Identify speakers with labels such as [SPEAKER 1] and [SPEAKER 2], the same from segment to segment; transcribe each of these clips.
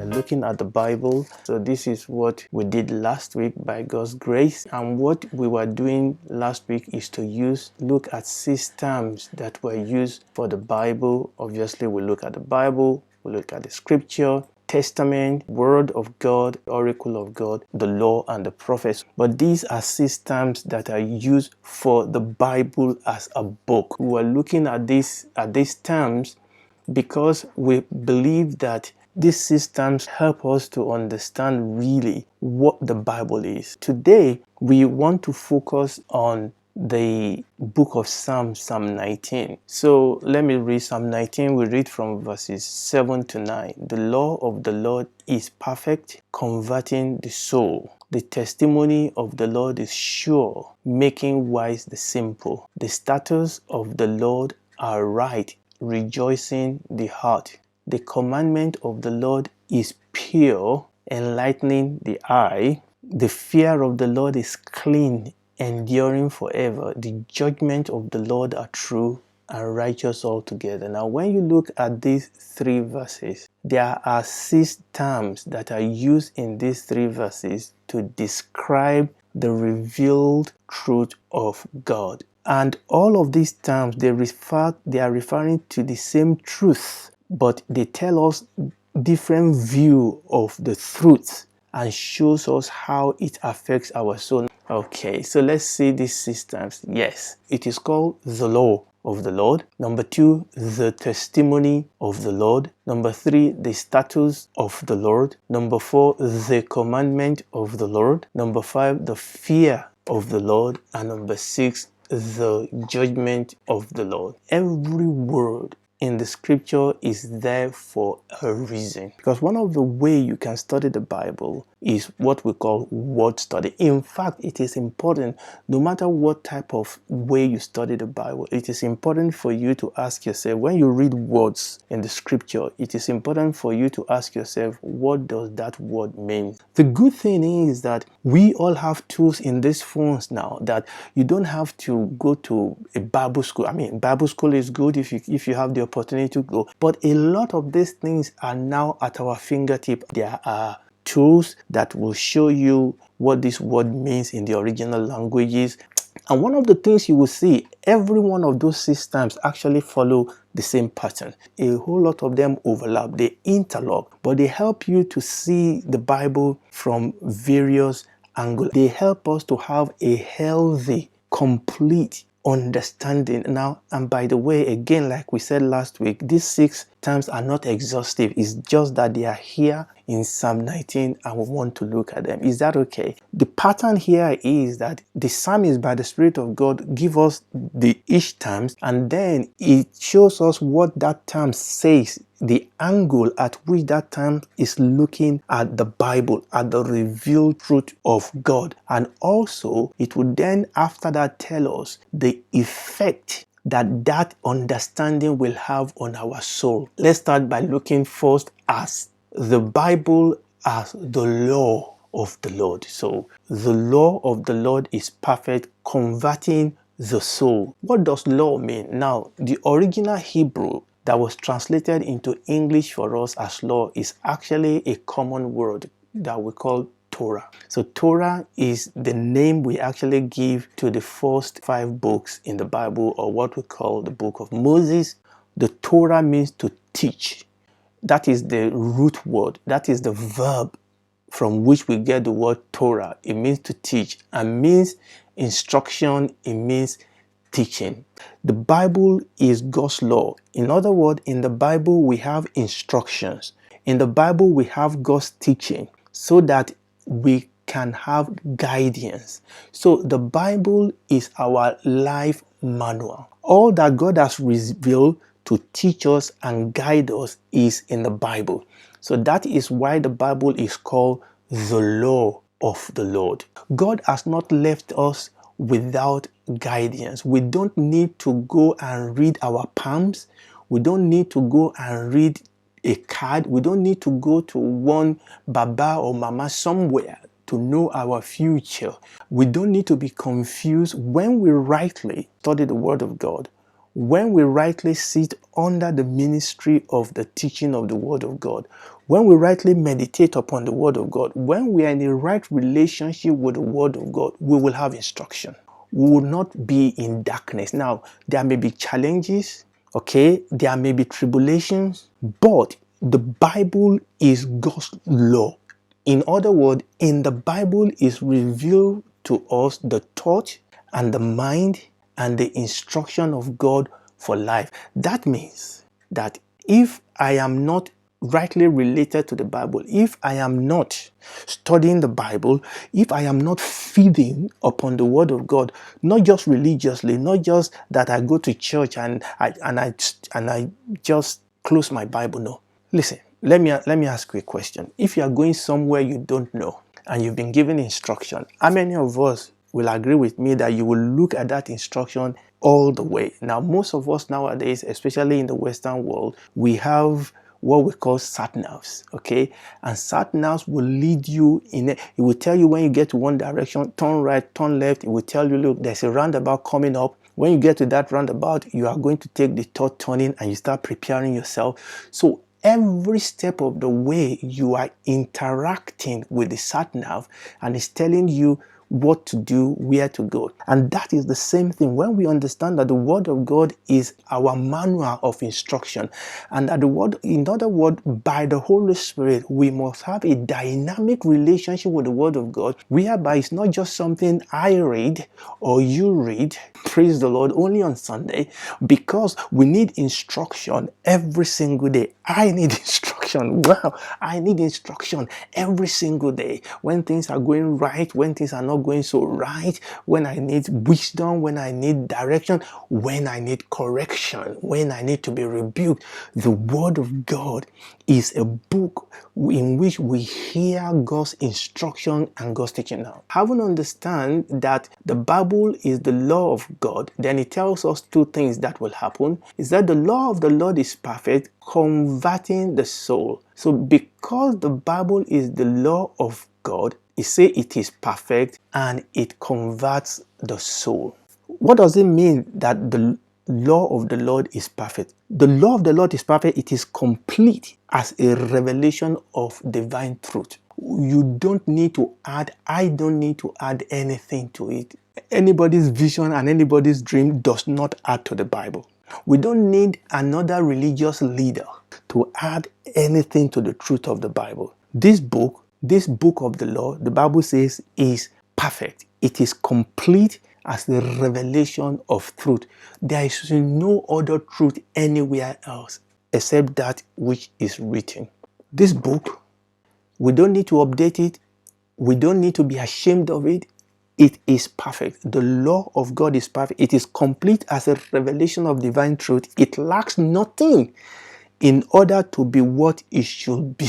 [SPEAKER 1] Looking at the Bible. So this is what we did last week by God's grace, and what we were doing last week is to look at 6 terms that were used for the Bible. Obviously we look at the Bible, we look at the scripture, Testament, Word of God, Oracle of God, the Law, and the Prophets. But these are 6 terms that are used for the Bible as a book. We were looking at these terms because we believe that these systems help us to understand really what the Bible is. Today, we want to focus on the book of Psalm 19. So let me read Psalm 19. We read from verses 7 to 9. The law of the Lord is perfect, converting the soul. The testimony of the Lord is sure, making wise the simple. The statutes of the Lord are right, rejoicing the heart. The commandment of the Lord is pure, enlightening the eye. The fear of the Lord is clean, enduring forever. The judgment of the Lord are true and righteous altogether. Now, when you look at these 3 verses, there are 6 terms that are used in these 3 verses to describe the revealed truth of God. And all of these terms, they are referring to the same truth, but they tell us different view of the truth and shows us how it affects our soul. Okay, so let's see these 6 terms. Yes, it is called the law of the Lord. Number 2, the testimony of the Lord. Number 3, the statutes of the Lord. Number 4, the commandment of the Lord. Number 5, the fear of the Lord. And number 6, the judgment of the Lord. Every word in the scripture is there for a reason, because one of the way you can study the Bible is what we call word study. In fact, it is important, no matter what type of way you study the Bible, it is important for you to ask yourself, when you read words in the scripture, it is important for you to ask yourself, what does that word mean? The good thing is that we all have tools in these phones now that you don't have to go to a Bible school. I mean, Bible school is good if you have the opportunity to go, but a lot of these things are now at our fingertip. There are tools that will show you what this word means in the original languages. And one of the things you will see, every one of those systems actually follow the same pattern. A whole lot of them overlap, they interlock, but they help you to see the Bible from various angles. They help us to have a healthy, complete understanding. Now, and by the way, again, like we said last week, these 6 terms are not exhaustive. It's just that they are here in Psalm 19 and we want to look at them. Is that okay? The pattern here is that the psalmist, by the Spirit of God, give us the each terms, and then it shows us what that term says, the angle at which that term is looking at the Bible, at the revealed truth of God. And also, it would then, after that, tell us the effect that understanding will have on our soul. Let's start by looking first at the Bible as the law of the Lord. So the law of the Lord is perfect, converting the soul. What does law mean? Now, the original Hebrew that was translated into English for us as law is actually a common word that we call Torah. So Torah is the name we actually give to the first 5 books in the Bible, or what we call the book of Moses. The Torah means to teach. That is the root word. That is the verb from which we get the word Torah. It means to teach and means instruction. It means teaching. The Bible is God's law. In other words, in the Bible we have instructions. In the Bible we have God's teaching so that we can have guidance. So the Bible is our life manual. All that God has revealed to teach us and guide us is in the Bible. So that is why the Bible is called the law of the Lord. God has not left us without guidance. We don't need to go and read our palms. We don't need to go and read a card. We don't need to go to one Baba or Mama somewhere to know our future. We don't need to be confused when we rightly study the Word of God, when we rightly sit under the ministry of the teaching of the Word of God, when we rightly meditate upon the Word of God, when we are in a right relationship with the Word of God, we will have instruction. We will not be in darkness. Now, there may be challenges, okay? There may be tribulations, but the Bible is God's law. In other words, in the Bible is revealed to us the thought and the mind and the instruction of God for life. That means that if I am not rightly related to the Bible, if I am not studying the Bible, if I am not feeding upon the Word of God, not just religiously, not just that I go to church and I just close my Bible, no. Listen, let me ask you a question. If you are going somewhere you don't know and you've been given instruction, how many of us will agree with me that you will look at that instruction all the way? Now, most of us nowadays, especially in the Western world, we have what we call sat-navs, okay? And sat-navs will lead you it will tell you when you get to one direction, turn right, turn left. It will tell you, look, there's a roundabout coming up. When you get to that roundabout, you are going to take the third turning and you start preparing yourself. So every step of the way you are interacting with the sat-nav and it's telling you what to do, where to go. And that is the same thing when we understand that the Word of God is our manual of instruction, and that the Word, in other words, by the Holy Spirit, we must have a dynamic relationship with the Word of God, whereby it's not just something I read or you read, praise the Lord, only on Sunday, because we need instruction every single day. I need instruction. Wow, I need instruction every single day. When things are going right, when things are not going so right, when I need wisdom, when I need direction, when I need correction, when I need to be rebuked. The Word of God is a book in which we hear God's instruction and God's teaching. Now, having understand that the Bible is the law of God, then it tells us two things that will happen. Is that the law of the Lord is perfect, converting the soul. So because the Bible is the law of God, it says it is perfect and it converts the soul. What does it mean that the law of the Lord is perfect? The law of the Lord is perfect. It is complete as a revelation of divine truth. You don't need to add, I don't need to add anything to it. Anybody's vision and anybody's dream does not add to the Bible. We don't need another religious leader to add anything to the truth of the Bible. This book of the law, the Bible says, is perfect. It is complete as the revelation of truth. There is no other truth anywhere else except that which is written. This book, we don't need to update it. We don't need to be ashamed of it. It is perfect. The law of God is perfect. It is complete as a revelation of divine truth. It lacks nothing in order to be what it should be.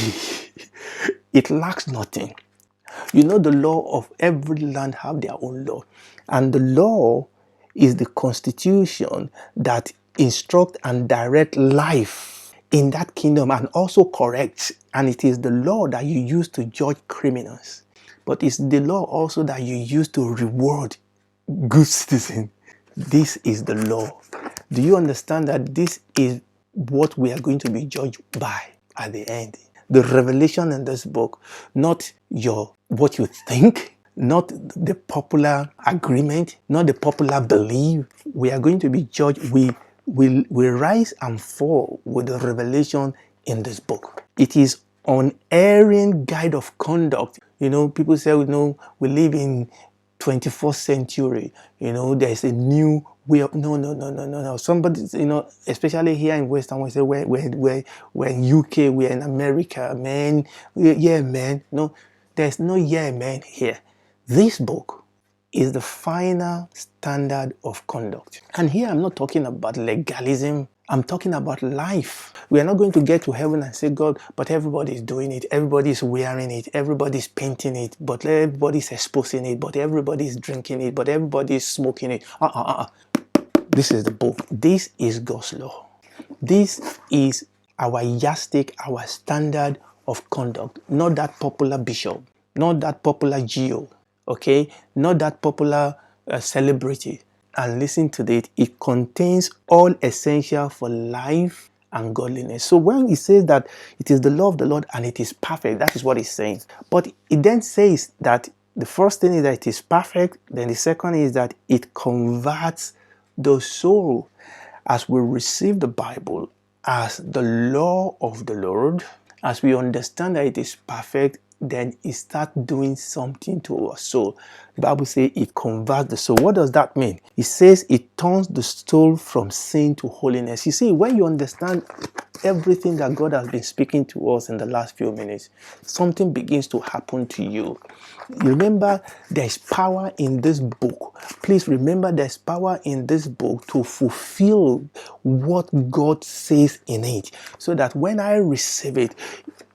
[SPEAKER 1] It lacks nothing. You know, the law of every land have their own law. And the law is the constitution that instruct and direct life in that kingdom and also corrects. And it is the law that you use to judge criminals. But it's the law also that you use to reward good citizens. This is the law. Do you understand that this is what we are going to be judged by at the end? The revelation in this book, not what you think, not the popular agreement, not the popular belief. We are going to be judged. We rise and fall with the revelation in this book. It is unerring guide of conduct. You know, people say, we live in 21st century. There's a new way of, no. Somebody, especially here in Western, we say we're in UK, we're in America, man. Yeah, man. No, there's no yeah, man here. This book is the final standard of conduct. And here I'm not talking about legalism. I'm talking about life. We are not going to get to heaven and say, God, but everybody's doing it. Everybody's wearing it. Everybody's painting it. But everybody's exposing it. But everybody's drinking it. But everybody's smoking it. This is the book. This is God's law. This is our yardstick, our standard of conduct, not that popular bishop, not that popular geo, okay, not that popular celebrity. And listen to it, it contains all essential for life and godliness. So when it says that it is the law of the Lord and it is perfect, that is what it's saying. But it then says that the first thing is that it is perfect, then the second is that it converts the soul. As we receive the Bible as the law of the Lord, as we understand that it is perfect, then it starts doing something to our soul. The Bible says it converts the soul. What does that mean? It says it turns the soul from sin to holiness. You see, when you understand everything that God has been speaking to us in the last few minutes, something begins to happen to you. Remember, there's power in this book. Please remember, there's power in this book to fulfill what God says in it, so that when I receive it,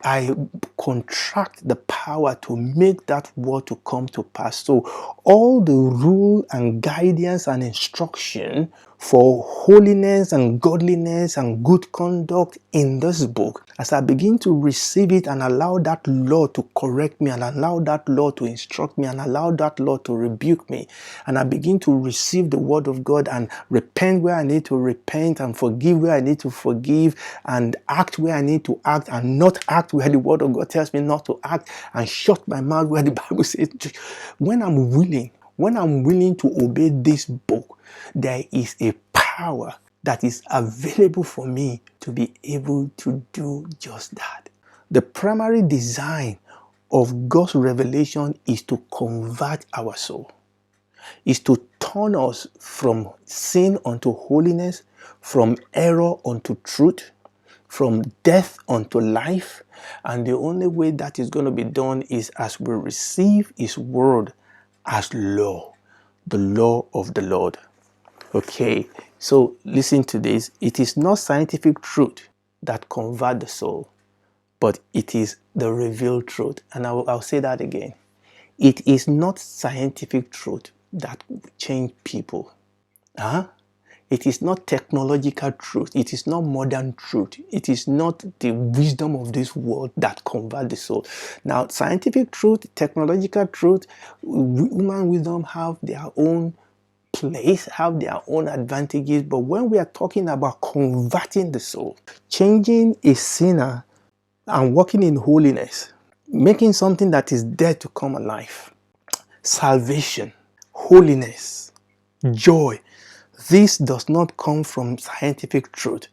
[SPEAKER 1] I contract the power to make that word to come to pass. So all the rule and guidance and instruction for holiness and godliness and good conduct in this book, as I begin to receive it and allow that law to correct me and allow that law to instruct me and allow that law to rebuke me, and I begin to receive the word of God and repent where I need to repent and forgive where I need to forgive and act where I need to act and not act where the word of God tells me not to act, and shut my mouth where the Bible says. When I'm willing to obey this book, there is a power that is available for me to be able to do just that. The primary design of God's revelation is to convert our soul, is to turn us from sin unto holiness, from error unto truth, from death unto life. And the only way that is going to be done is as we receive His word as law, the law of the Lord. Okay, so listen to this. It is not scientific truth that convert the soul, but it is the revealed truth. And I'll say that again. It is not scientific truth that change people. It is not technological truth. It is not modern truth. It is not the wisdom of this world that convert the soul. Now, scientific truth, technological truth, human wisdom have their own place, have their own advantages. But when we are talking about converting the soul, changing a sinner and walking in holiness, making something that is dead to come alive, salvation, holiness, joy, this does not come from scientific truth.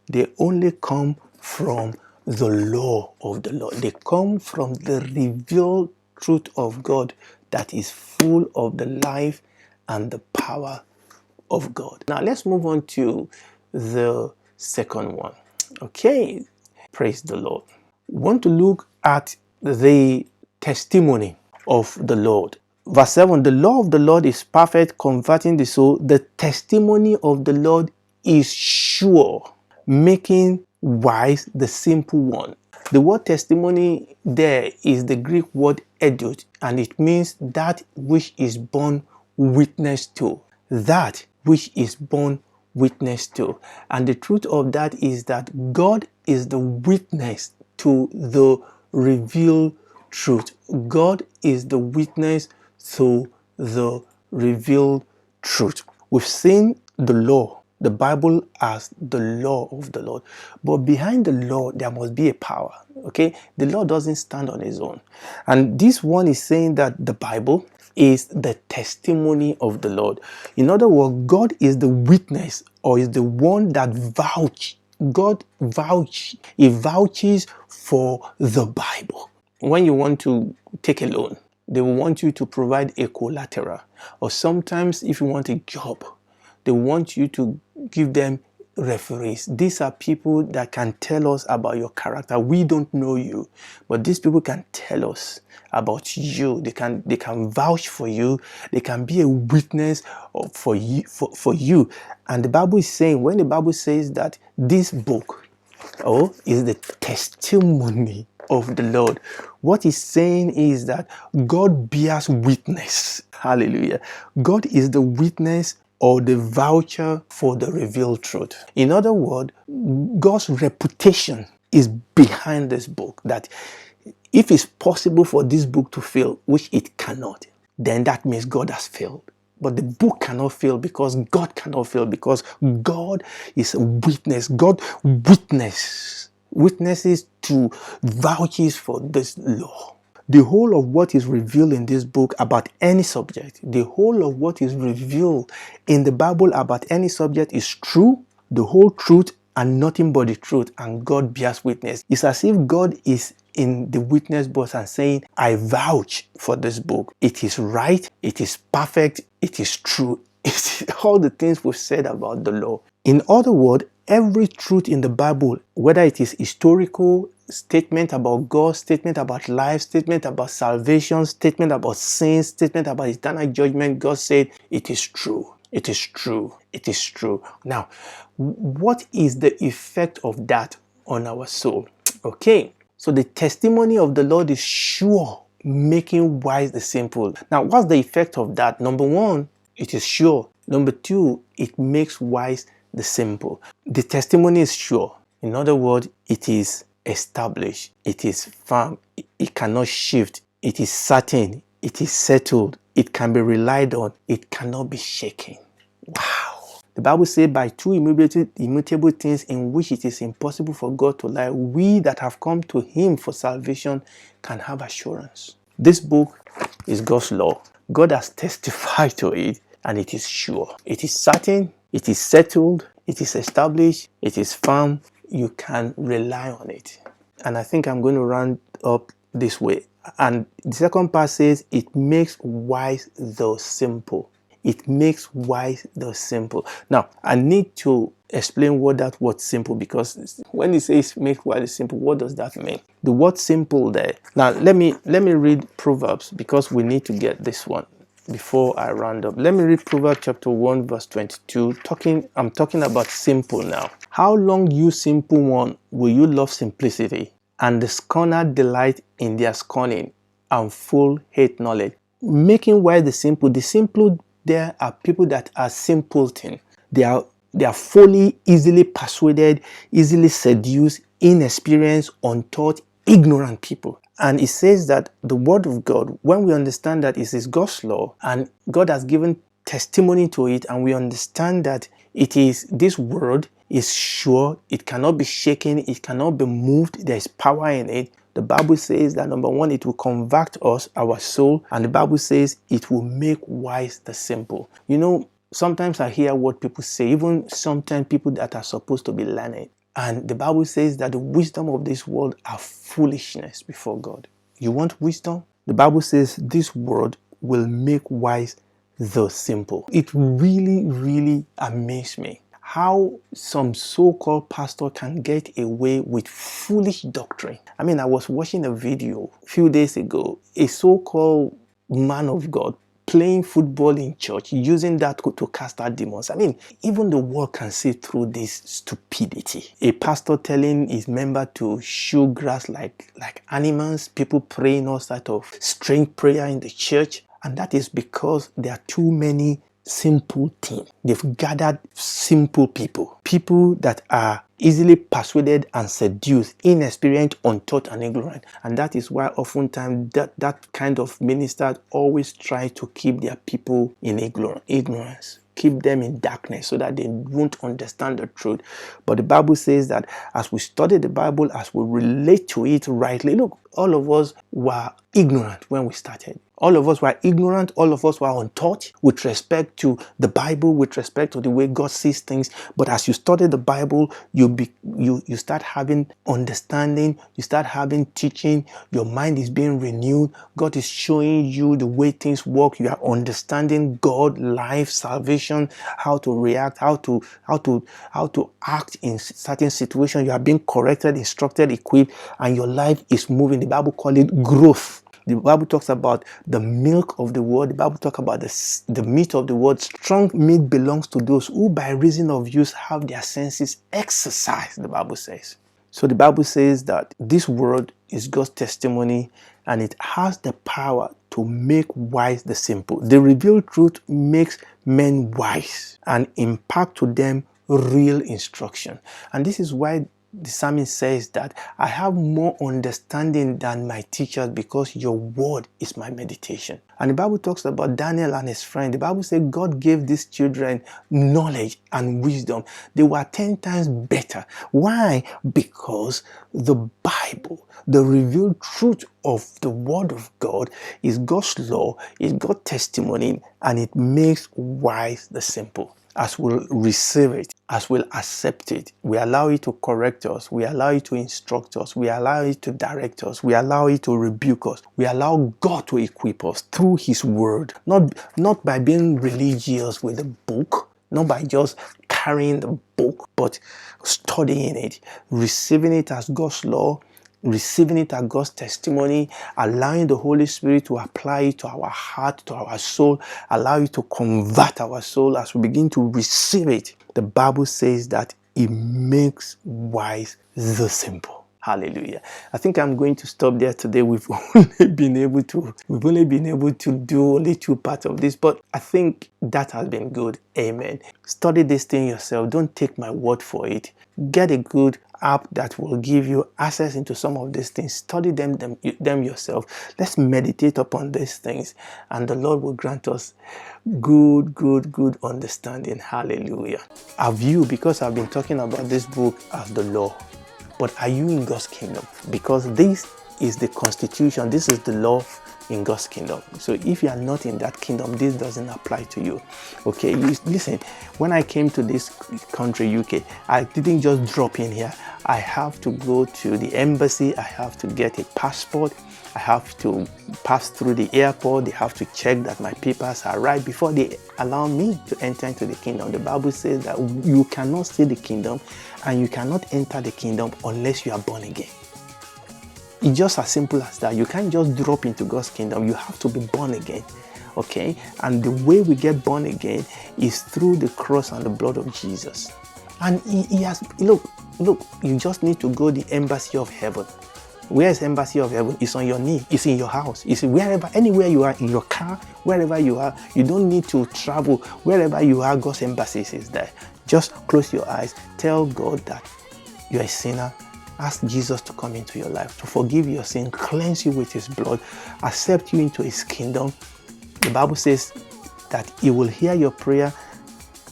[SPEAKER 1] They only come from the law of the Lord. They come from the revealed truth of God that is full of the life and the power of God. Now let's move on to the second one. Okay, praise the Lord. We want to look at the testimony of the Lord. Verse 7, the law of the Lord is perfect, converting the soul. The testimony of the Lord is sure, making wise the simple one. The word testimony there is the Greek word edut, and it means that which is borne witness to. That which is borne witness to. And the truth of that is that God is the witness to the revealed truth. God is the witness to the revealed truth. We've seen the law, the Bible, as the law of the Lord. But behind the law, there must be a power. Okay? The law doesn't stand on its own. And this one is saying that the Bible is the testimony of the Lord. In other words, God is the witness, or is the one that vouch. God vouch. He vouches for the Bible. When you want to take a loan, they will want you to provide a collateral. Or sometimes if you want a job, they want you to give them referees. These are people that can tell us about your character. We don't know you, but these people can tell us about you. They can vouch for you. They can be a witness for you. And the Bible is saying, when the Bible says that this book is the testimony of the Lord, what he's saying is that God bears witness. Hallelujah. God is the witness or the voucher for the revealed truth. In other words, God's reputation is behind this book, that if it's possible for this book to fail, which it cannot, then that means God has failed. But the book cannot fail because God cannot fail, because God is a witness. God witnesses to vouches for this law. The whole of what is revealed in this book about any subject, the whole of what is revealed in the Bible about any subject is true, the whole truth and nothing but the truth, and God bears witness. It's as if God is in the witness box and saying, I vouch for this book. It is right, it is perfect, it is true. It's all the things we've said about the law. In other words, every truth in the Bible, whether it is historical, statement about God, statement about life, statement about salvation, statement about sin, statement about eternal judgment, God said, it is true. It is true. It is true. Now, what is the effect of that on our soul? Okay, so the testimony of the Lord is sure, making wise the simple. Now, what's the effect of that? Number one, it is sure. Number two, it makes wise the simple. The testimony is sure. In other words, it is established. It is firm. It cannot shift. It is certain. It is settled. It can be relied on. It cannot be shaken. Wow. The Bible says, by two immutable things in which it is impossible for God to lie, we that have come to him for salvation can have assurance. This book is God's law. God has testified to it, and it is sure. It is certain. It is settled. It is established. It is firm. You can rely on it. And I think I'm going to round up this way. And the second part says, it makes wise the simple. It makes wise the simple. Now, I need to explain what that word simple, because when it says make wise the simple, what does that mean? The word simple there. Now, let me read Proverbs, because we need to get this one before I round up. Let me read Proverbs chapter 1 verse 22. I'm talking about simple now. How long, you simple one, will you love simplicity, and the scorner delight in their scorning, and fool hate knowledge? Making wise the simple there are people that are simpleton. They are fully, easily persuaded, easily seduced, inexperienced, untaught, ignorant people. And it says that the word of God, when we understand that it is God's law and God has given testimony to it, and we understand that this word is sure, it cannot be shaken, it cannot be moved, there is power in it. The Bible says that, number one, it will convert us, our soul, and the Bible says it will make wise the simple. You know, sometimes I hear what people say, even sometimes people that are supposed to be learned. And the Bible says that the wisdom of this world are foolishness before God. You want wisdom? The Bible says this word will make wise the simple. It really, really amazed me how some so-called pastor can get away with foolish doctrine. I mean, I was watching a video a few days ago, a so-called man of God playing football in church, using that to cast out demons. I mean, even the world can see through this stupidity. A pastor telling his member to chew grass like animals, people praying all sorts of strange prayer in the church. And that is because there are too many simple things. They've gathered simple people that are easily persuaded and seduced, inexperienced, untaught, and ignorant. And that is why oftentimes that kind of minister always try to keep their people in ignorance, keep them in darkness so that they won't understand the truth. But the Bible says that as we study the Bible, as we relate to it rightly, look, all of us were ignorant when we started. All of us were ignorant, all of us were untaught with respect to the Bible, with respect to the way God sees things. But as you study the Bible, you start having understanding, you start having teaching, your mind is being renewed, God is showing you the way things work, you are understanding God, life, salvation, how to react, how to act in certain situations. You are being corrected, instructed, equipped, and your life is moving. The Bible calls it growth. The Bible talks about the milk of the word. The Bible talks about the meat of the word. Strong meat belongs to those who by reason of use have their senses exercised, the Bible says. So the Bible says that this word is God's testimony, and it has the power to make wise the simple. The revealed truth makes men wise and impart to them real instruction. And this is why the psalmist says that I have more understanding than my teachers because your word is my meditation. And the Bible talks about Daniel and his friend. The Bible says God gave these children knowledge and wisdom. They were 10 times better. Why? Because the Bible, the revealed truth of the word of God, is God's law, is God's testimony, and it makes wise the simple. As we'll receive it, as we'll accept it, we allow it to correct us, we allow it to instruct us, we allow it to direct us, we allow it to rebuke us, we allow God to equip us through His word, not by being religious with the book, not by just carrying the book, but studying it, receiving it as God's law, receiving it as God's testimony, allowing the Holy Spirit to apply it to our heart, to our soul, allow it to convert our soul as we begin to receive it. The Bible says that it makes wise the simple. Hallelujah. I think I'm going to stop there today. We've only been able to do only 2 parts of this, but I think that has been good. Amen. Study this thing yourself. Don't take my word for it. Get a good app that will give you access into some of these things. Study them yourself. Let's meditate upon these things, and the Lord will grant us good understanding. Hallelujah. Have you, because I've been talking about this book as the law, but are you in God's kingdom? Because this is the constitution, this is the law in God's kingdom. So if you are not in that kingdom, this doesn't apply to you. Okay, listen, when I came to this country, UK, I didn't just drop in here. I have to go to the embassy, I have to get a passport, I have to pass through the airport, they have to check that my papers are right before they allow me to enter into the kingdom. The Bible says that you cannot see the kingdom and you cannot enter the kingdom unless you are born again. It's just as simple as that. You can't just drop into God's kingdom. You have to be born again. Okay? And the way we get born again is through the cross and the blood of Jesus. And he has, look, you just need to go to the embassy of heaven. Where is embassy of heaven? It's on your knee. It's in your house. It's wherever, anywhere you are, in your car, wherever you are. You don't need to travel. Wherever you are, God's embassy is there. Just close your eyes. Tell God that you're a sinner. Ask Jesus to come into your life, to forgive your sin, cleanse you with His blood, accept you into His kingdom. The Bible says that He will hear your prayer.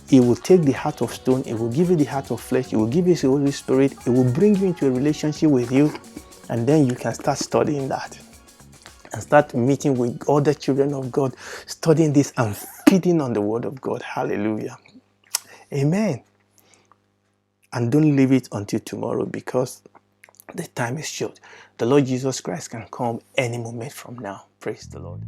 [SPEAKER 1] He will take the heart of stone. He will give you the heart of flesh. He will give you His Holy Spirit. He will bring you into a relationship with you. And then you can start studying that. And start meeting with other children of God, studying this and feeding on the Word of God. Hallelujah. Amen. And don't leave it until tomorrow, because the time is short. The Lord Jesus Christ can come any moment from now. Praise the Lord.